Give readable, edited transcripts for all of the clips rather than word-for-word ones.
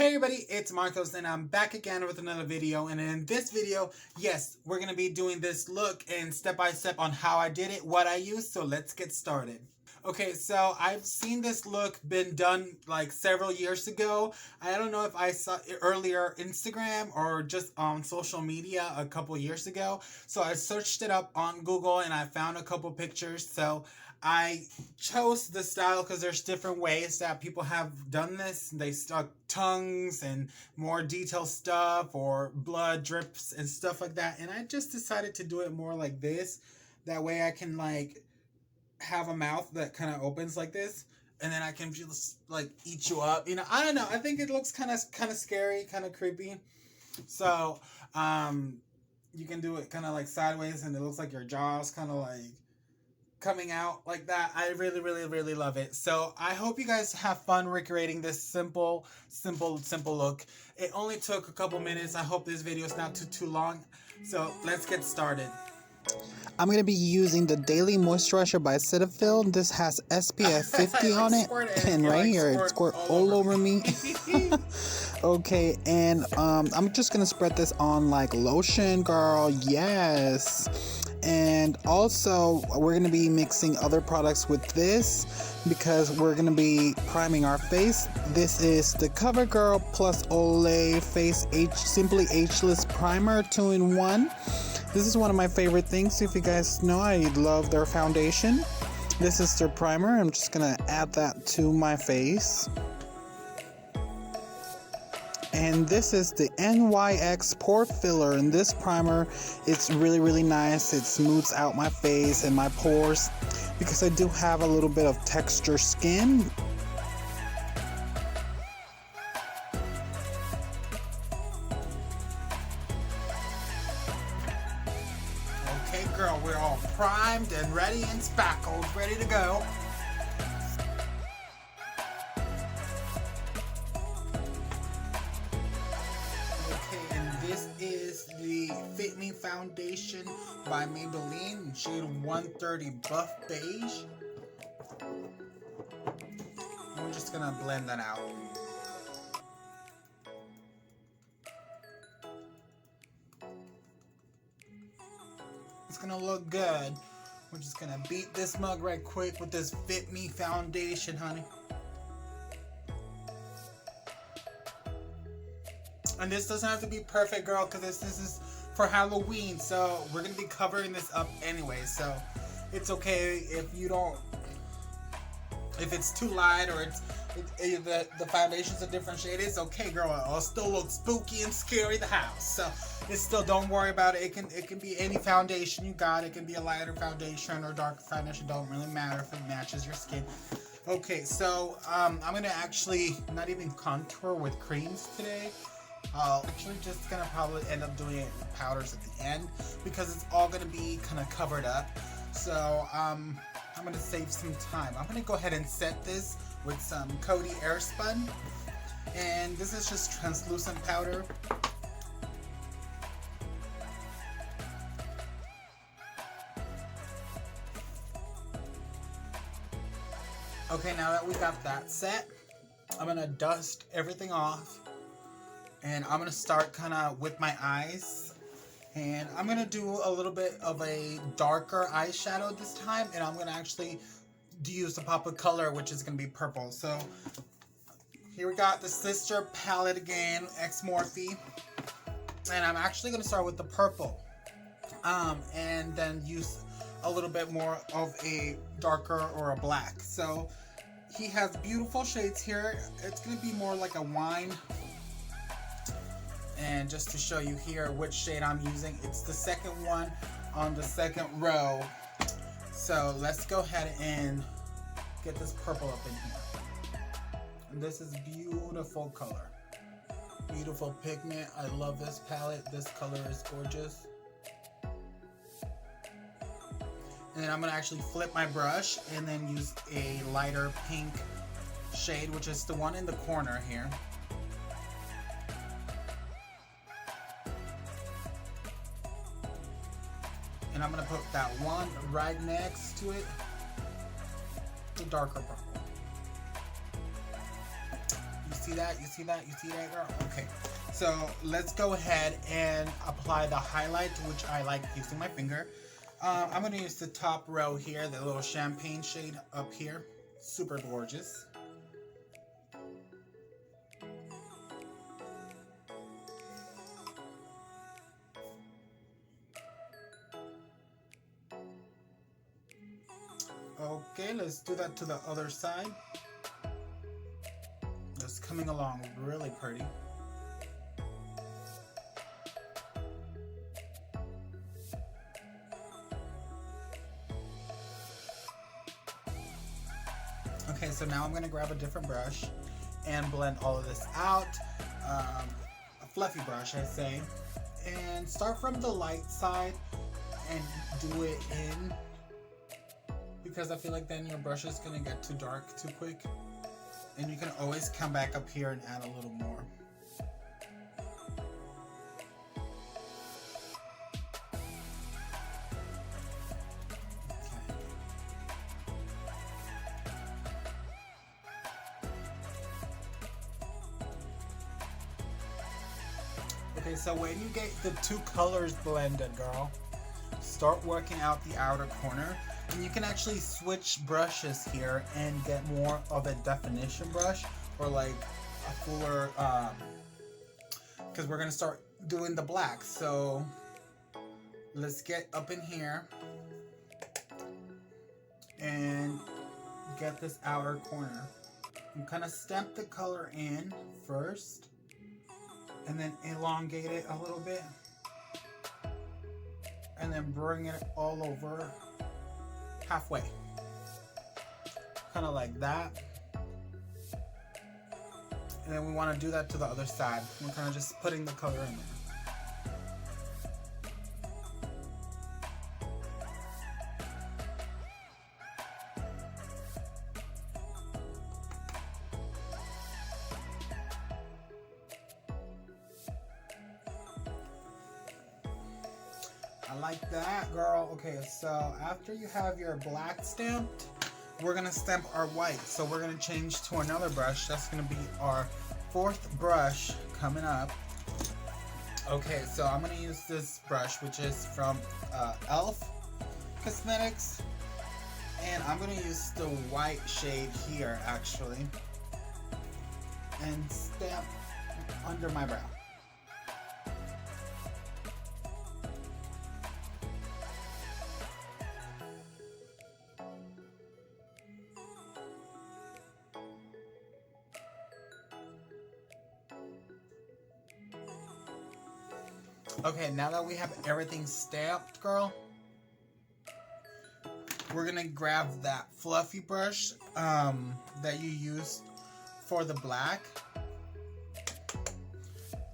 Hey everybody, it's Marcos and I'm back again with another video, and in this video, yes, we're going to be doing this look and step by step on how I did it, what I used, so let's get started. Okay, so I've seen this look been done like several years ago. I don't know if I saw it earlier Instagram or just on social media a couple years ago. So I searched it up on Google and I found a couple pictures. So I chose the style because there's different ways that people have done this. They stuck tongues and more detailed stuff or blood drips and stuff like that. And I just decided to do it more like this. That way I can like have a mouth that kind of opens like this, and then I can just like eat you up. You know, I don't know. I think it looks kind of scary, kind of creepy. So you can do it kind of like sideways, and it looks like your jaw's kind of like coming out like that. I really love it. So I hope you guys have fun recreating this simple look. It only took a couple minutes. I hope this video is not too long. So let's get started. I'm going to be using the Daily Moisturizer by Cetaphil. This has SPF 50 on it. And right here, it squirt all over me. Okay, and I'm just going to spread this on like lotion, girl. Yes. And also, we're going to be mixing other products with this because we're going to be priming our face. This is the COVERGIEL+OLAY Face Simply Ageless Primer 2-in-1. This is one of my favorite things. If you guys know, I love their foundation. This is their primer. I'm just going to add that to my face. And this is the NYX Pore Filler. And this primer, it's really nice. It smooths out my face and my pores because I do have a little bit of texture skin. Okay, girl, we're all primed and ready and spackled, ready to go. Okay, and this is the Fit Me Foundation by Maybelline, shade 130 Buff Beige. I'm just gonna blend that out. It's gonna look good. We're just gonna beat this mug right quick with this Fit Me foundation, honey. And this doesn't have to be perfect, girl, because this is for Halloween, so we're gonna be covering this up anyway. So it's okay if you don't, if it's too light or the foundation's a different shade. It's okay, girl. It'll still look spooky and scary the house. So it's still, don't worry about it. It can be any foundation you got. It can be a lighter foundation or darker foundation. Don't really matter if it matches your skin. Okay, so I'm gonna actually not even contour with creams today. I'll actually just gonna probably end up doing it with powders at the end because it's all gonna be kind of covered up. So I'm gonna save some time. I'm gonna go ahead and set this with some CODY AIRSPUN, and this is just translucent powder. Okay, now that we got that set, I'm gonna dust everything off, and I'm gonna start kind of with my eyes, and I'm gonna do a little bit of a darker eyeshadow this time, and I'm gonna actually use the pop of color, which is gonna be purple. So here we got the sister palette again, Morphe, and I'm actually gonna start with the purple, and then use a little bit more of a darker or a black. So he has beautiful shades here. It's gonna be more like a wine. And just to show you here which shade I'm using, it's the second one on the second row. So let's go ahead and get this purple up in here. And this is beautiful color. Beautiful pigment. I love this palette. This color is gorgeous. And then I'm gonna actually flip my brush and then use a lighter pink shade, which is the one in the corner here. And I'm gonna put that one right next to it, the darker purple. You see that? You see that? You see that, girl? Okay. So let's go ahead and apply the highlight, which I like using my finger. I'm going to use the top row here, the little champagne shade up here. Super gorgeous. Okay, let's do that to the other side. That's coming along really pretty. Okay, so now I'm going to grab a different brush and blend all of this out. A fluffy brush, I say. And start from the light side and do it in, because I feel like then your brush is going to get too dark too quick. And you can always come back up here and add a little more. Okay, so when you get the two colors blended, girl, start working out the outer corner. And you can actually switch brushes here and get more of a definition brush, or like a fuller, because we're going to start doing the black. So let's get up in here and get this outer corner. And kind of stamp the color in first, and then elongate it a little bit, and then bring it all over halfway, kind of like that. And then we want to do that to the other side. We're kind of just putting the color in there. I like that, girl. Okay, so after you have your black stamped, we're gonna stamp our white. So we're gonna change to another brush. That's gonna be our fourth brush coming up. Okay, so I'm gonna use this brush, which is from e.l.f. Cosmetics, and I'm gonna use the white shade here actually, and stamp under my brow. Okay, now that we have everything stamped, girl, we're gonna grab that fluffy brush that you used for the black,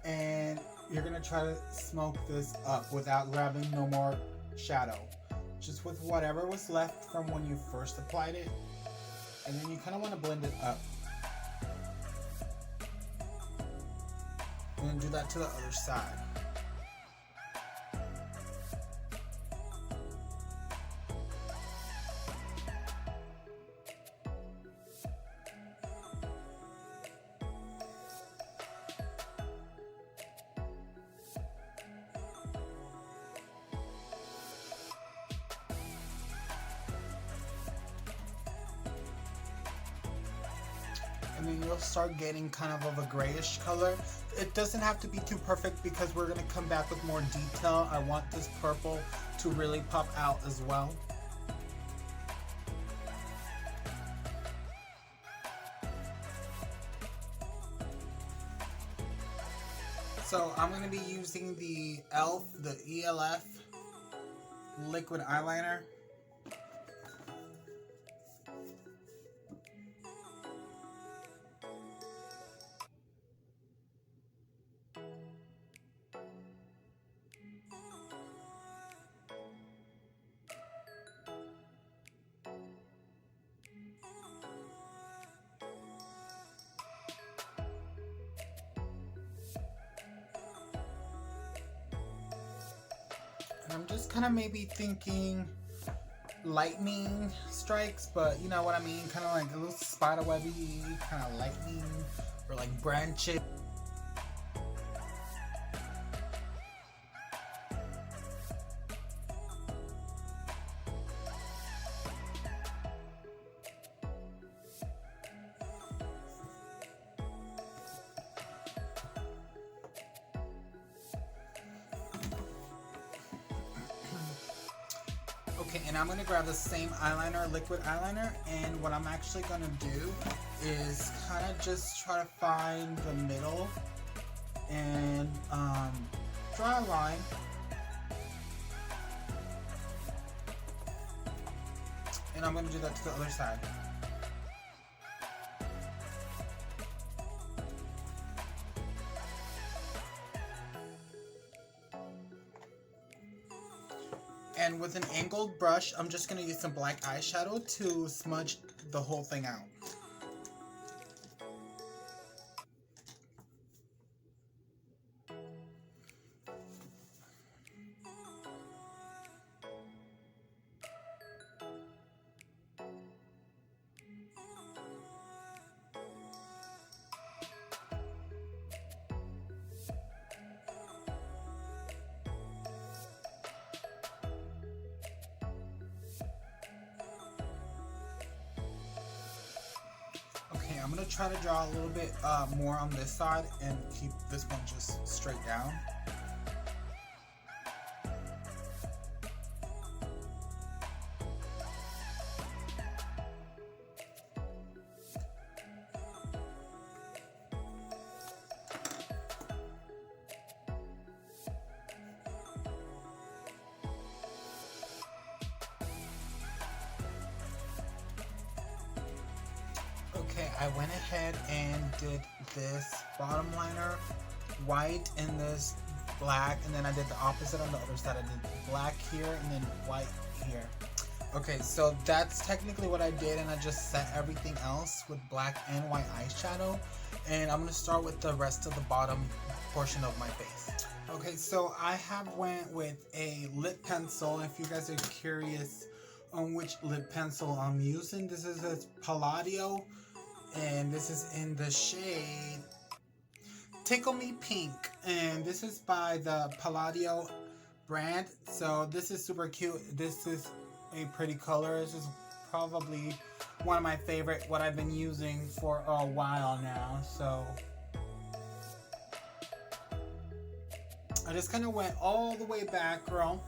and you're gonna try to smoke this up without grabbing no more shadow. Just with whatever was left from when you first applied it, and then you kind of want to blend it up. And then do that to the other side. And then you'll start getting kind of a grayish color. It doesn't have to be too perfect because we're going to come back with more detail. I want this purple to really pop out as well. So I'm going to be using the e.l.f., the ELF liquid eyeliner. And I'm just kind of maybe thinking lightning strikes, but you know what I mean? Kind of like a little spider webby, kind of lightning or like branches. Okay, and I'm going to grab the same eyeliner, liquid eyeliner, and what I'm actually going to do is kind of just try to find the middle and draw a line. And I'm going to do that to the other side. And with an angled brush, I'm just going to use some black eyeshadow to smudge the whole thing out. I'm going to try to draw a little bit more on this side and keep this one just straight down. Okay, I went ahead and did this bottom liner white and this black, and then I did the opposite on the other side. I did black here and then white here. Okay, so that's technically what I did, and I just set everything else with black and white eyeshadow. And I'm going to start with the rest of the bottom portion of my face. Okay, so I have went with a lip pencil. If you guys are curious on which lip pencil I'm using, this is a Palladio. And this is in the shade Tickle Me Pink, and this is by the Palladio brand. So this is super cute. This is a pretty color. This is probably one of my favorite, what I've been using for a while now. So I just kind of went all the way back, girl,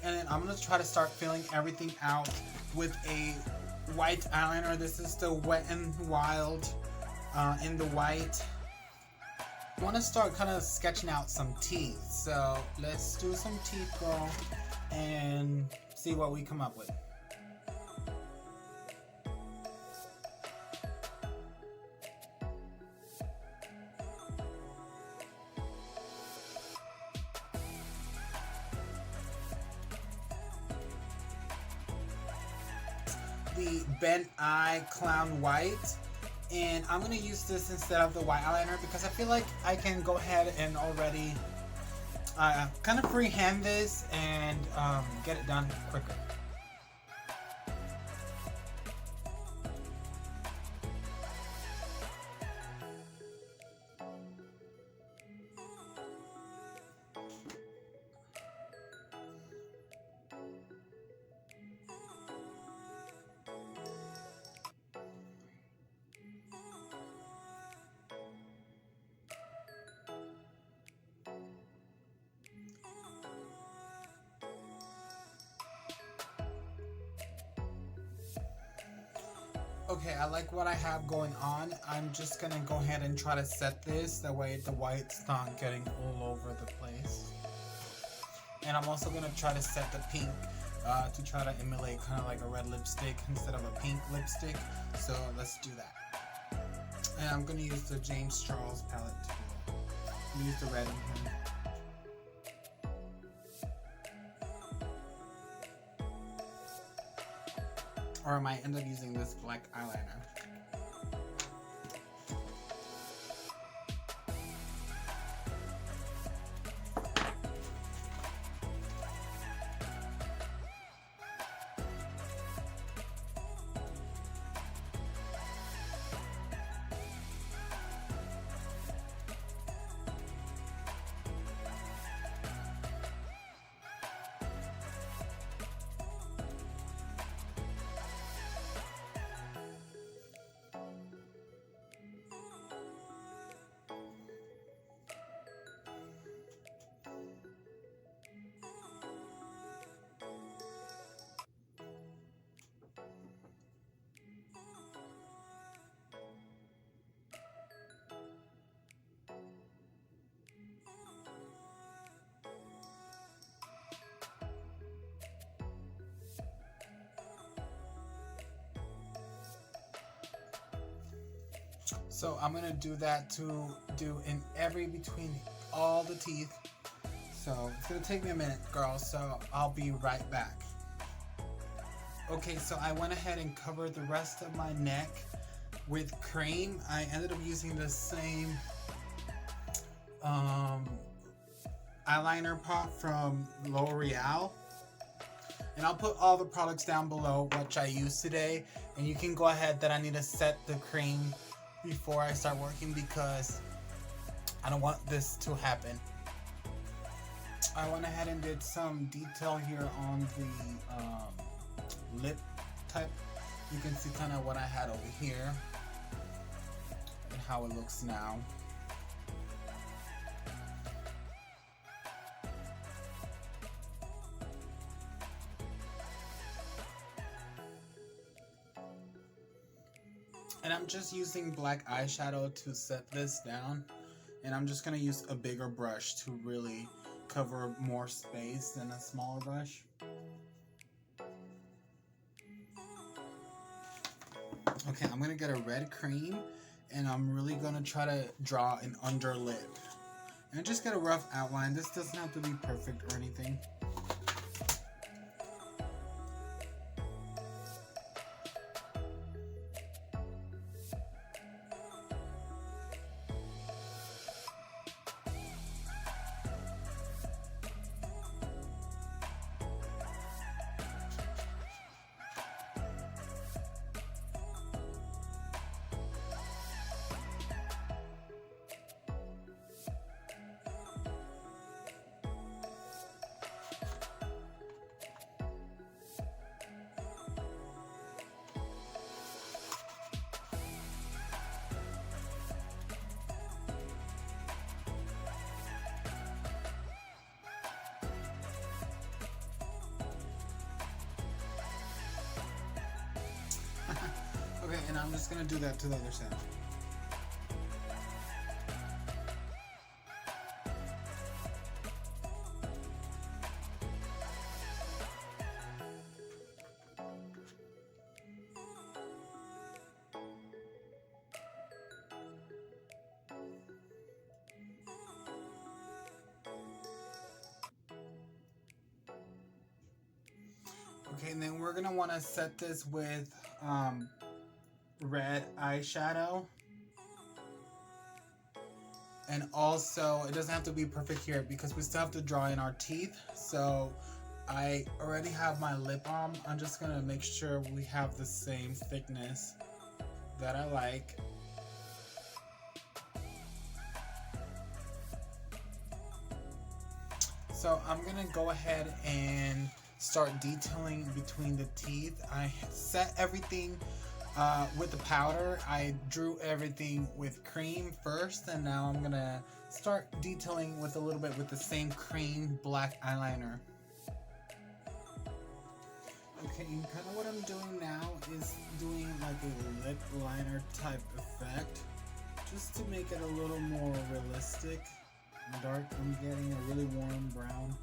and then I'm gonna try to start filling everything out with a white eyeliner. This is the Wet n Wild in the white. I want to start kind of sketching out some teeth, so let's do some teeth, girl, and see what we come up with. The Bent Eye Clown White, and I'm going to use this instead of the white eyeliner because I feel like I can go ahead and already kind of freehand this and get it done quicker. Okay, I like what I have going on. I'm just gonna go ahead and try to set this, that way the white's not getting all over the place. And I'm also gonna try to set the pink to try to emulate kind of like a red lipstick instead of a pink lipstick. So let's do that. And I'm gonna use the James Charles palette to do that. I'm gonna use the red in here. Or I might end up using this black eyeliner. So I'm gonna do that to do in every between all the teeth. So it's gonna take me a minute, girls, so I'll be right back. Okay, so I went ahead and covered the rest of my neck with cream. I ended up using the same eyeliner pot from L'Oreal. And I'll put all the products down below which I used today. And you can go ahead that I need to set the cream before I start working because I don't want this to happen. I went ahead and did some detail here on the lip type. You can see kind of what I had over here and how it looks now. And I'm just using black eyeshadow to set this down. And I'm just going to use a bigger brush to really cover more space than a smaller brush. Okay, I'm going to get a red cream. And I'm really going to try to draw an under lip. And just get a rough outline. This doesn't have to be perfect or anything. Okay, and I'm just gonna do that to the other side. Okay, and then we're gonna want to set this with red eyeshadow. And also, it doesn't have to be perfect here because we still have to draw in our teeth. So I already have my lip balm. I'm just gonna make sure we have the same thickness that I like. So I'm gonna go ahead and start detailing between the teeth. I set everything with the powder. I drew everything with cream first, and now I'm gonna start detailing with a little bit with the same cream black eyeliner. Okay, and kind of what I'm doing now is doing like a lip liner type effect, just to make it a little more realistic. Dark, I'm getting a really warm brown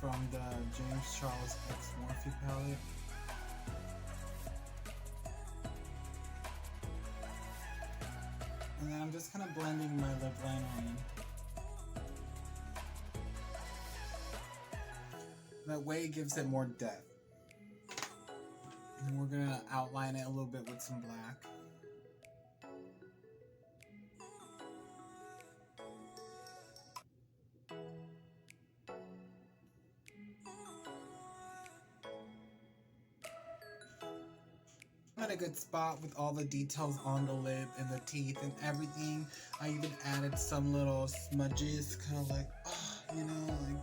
from the James Charles X Morphe palette. And then I'm just kind of blending my lip liner in. That way it gives it more depth. And we're gonna outline it a little bit with some black. I'm at a good spot with all the details on the lip and the teeth and everything. I even added some little smudges, kind of like, you know, like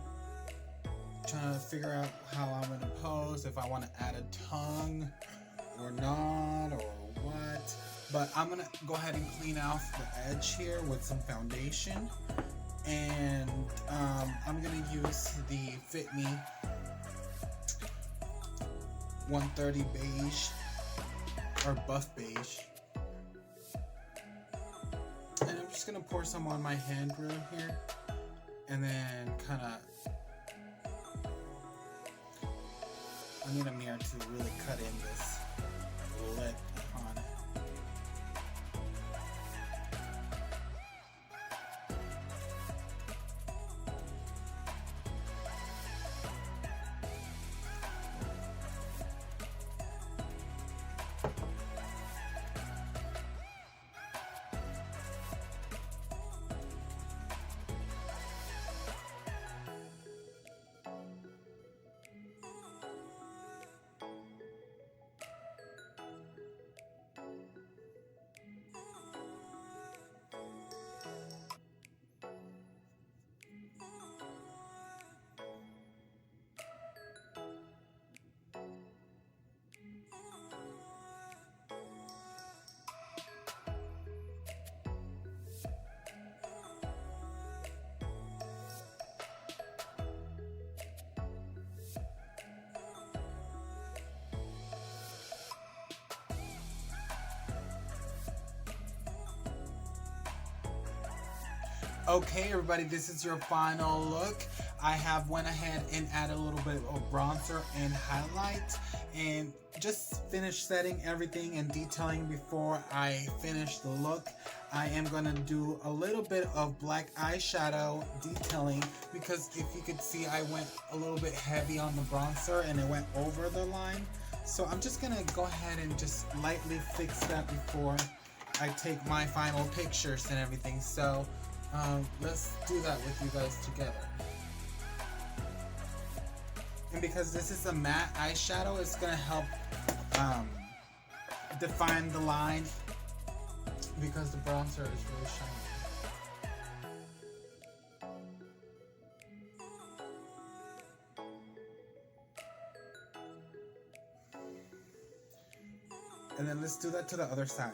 trying to figure out how I'm gonna pose, if I want to add a tongue or not, or what. But I'm gonna go ahead and clean off the edge here with some foundation. And I'm gonna use the Fit Me 130 beige, or buff beige. And I'm just gonna pour some on my hand real here, and then kind of, I need a mirror to really cut in this lip on it. Okay, everybody, this is your final look. I have went ahead and added a little bit of bronzer and highlight and just finished setting everything and detailing before I finish the look. I am going to do a little bit of black eyeshadow detailing because if you could see, I went a little bit heavy on the bronzer and it went over the line. So I'm just going to go ahead and just lightly fix that before I take my final pictures and everything. So let's do that with you guys together. And because this is a matte eyeshadow, it's gonna help define the line because the bronzer is really shiny. And then let's do that to the other side.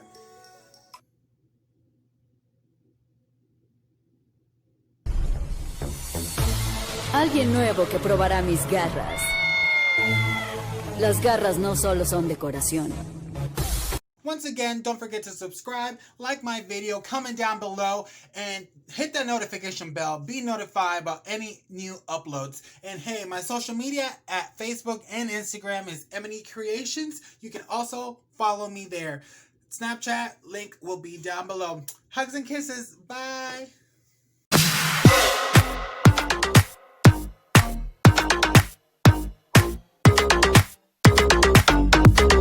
Alguien nuevo que probará mis garras. Las garras no solo son decoración. Once again, don't forget to subscribe, like my video, comment down below, and hit that notification bell. Be notified about any new uploads. And hey, my social media at Facebook and Instagram is EmenyCreations. You can also follow me there. Snapchat link will be down below. Hugs and kisses. Bye.